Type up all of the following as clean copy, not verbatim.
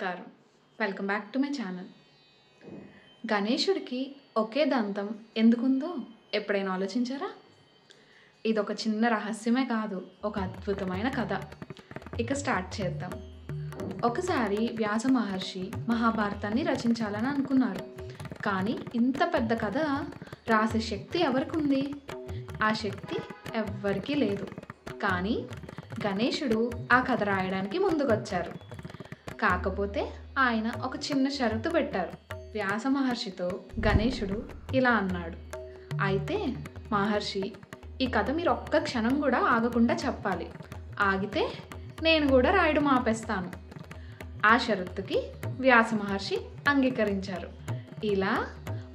నమస్కారం. Welcome back to my channel. గణేశుడికి ఒకే దంతం ఎందుకుందో ఎప్పుడైనా ఆలోచించారా? ఇదొక చిన్న రహస్యమే కాదు, ఒక అద్భుతమైన కథ. ఇక స్టార్ట్ చేద్దాం. ఒకసారి వ్యాస మహర్షి మహాభారతాన్ని రచించాలని అనుకున్నారు. కానీ ఇంత పెద్ద కథ రాసే శక్తి ఎవరికి ఉంది? ఆ శక్తి ఎవ్వరికీ లేదు. కానీ గణేశుడు ఆ కథ రాయడానికి ముందుకొచ్చారు. కాకపోతే ఆయన ఒక చిన్న షరతు పెట్టారు. వ్యాస మహర్షితో గణేశుడు ఇలా అన్నాడు, అయితే మహర్షి, ఈ కథ మీరు ఒక్క క్షణం కూడా ఆగకుండా చెప్పాలి. ఆగితే నేను కూడా రాయడం ఆపేస్తాను. ఆ షరతుకి వ్యాస మహర్షి అంగీకరించారు. ఇలా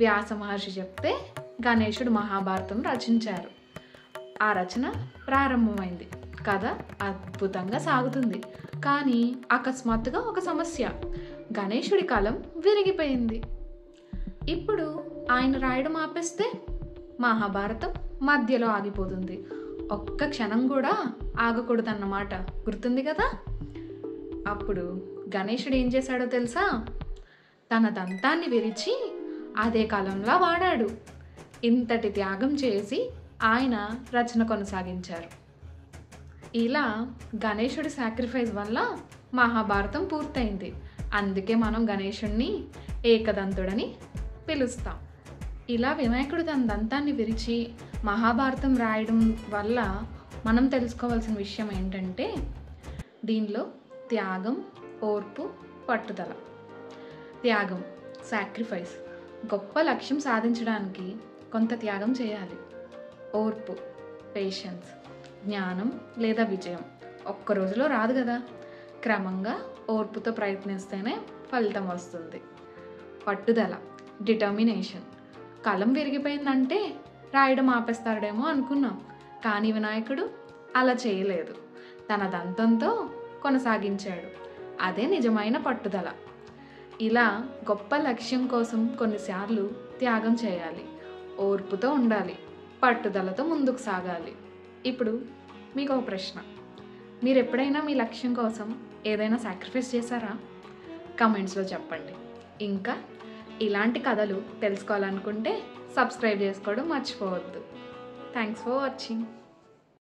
వ్యాస మహర్షి చెప్తే గణేశుడు మహాభారతం రచించారు. ఆ రచన ప్రారంభమైంది. కథ అద్భుతంగా సాగుతుంది. కానీ అకస్మాత్తుగా ఒక సమస్య, గణేశుడి కలం విరిగిపోయింది. ఇప్పుడు ఆయన రాయడం ఆపేస్తే మహాభారతం మధ్యలో ఆగిపోతుంది. ఒక్క క్షణం కూడా ఆగకూడదన్నమాట, గుర్తుంది కదా? అప్పుడు గణేశుడు ఏం చేశాడో తెలుసా? తన దంతాన్ని విరిచి అదే కలంలా వాడాడు. ఇంతటి త్యాగం చేసి ఆయన రచన కొనసాగించారు. ఇలా గణేశుడి సాక్రిఫైస్ వల్ల మహాభారతం పూర్తయింది. అందుకే మనం గణేశుడిని ఏకదంతుడని పిలుస్తాం. ఇలా వినాయకుడు తన దంతాన్ని విరిచి మహాభారతం రాయడం వల్ల మనం తెలుసుకోవాల్సిన విషయం ఏంటంటే, దీనిలో త్యాగం, ఓర్పు, పట్టుదల. త్యాగం, సాక్రిఫైస్, గొప్ప లక్ష్యం సాధించడానికి కొంత త్యాగం చేయాలి. ఓర్పు, పేషెన్స్, జ్ఞానం లేదా విజయం ఒక్క రోజులో రాదు కదా, క్రమంగా ఓర్పుతో ప్రయత్నిస్తేనే ఫలితం వస్తుంది. పట్టుదల, డిటర్మినేషన్. కలం విరిగిపోయిందంటే రాయడం ఆపేస్తాడేమో అనుకున్నాం, కానీ వినాయకుడు అలా చేయలేదు. తన దంతంతో కొనసాగించాడు. అదే నిజమైన పట్టుదల. ఇలా గొప్ప లక్ష్యం కోసం కొన్నిసార్లు త్యాగం చేయాలి, ఓర్పుతో ఉండాలి, పట్టుదలతో ముందుకు సాగాలి. ఇప్పుడు మీకు ఒక ప్రశ్న, మీరు ఎప్పుడైనా మీ లక్ష్యం కోసం ఏదైనా సాక్రిఫైస్ చేశారా? కమెంట్స్లో చెప్పండి. ఇంకా ఇలాంటి కథలు తెలుసుకోవాలనుకుంటే సబ్స్క్రైబ్ చేసుకోవడం మర్చిపోవద్దు. Thanks for watching.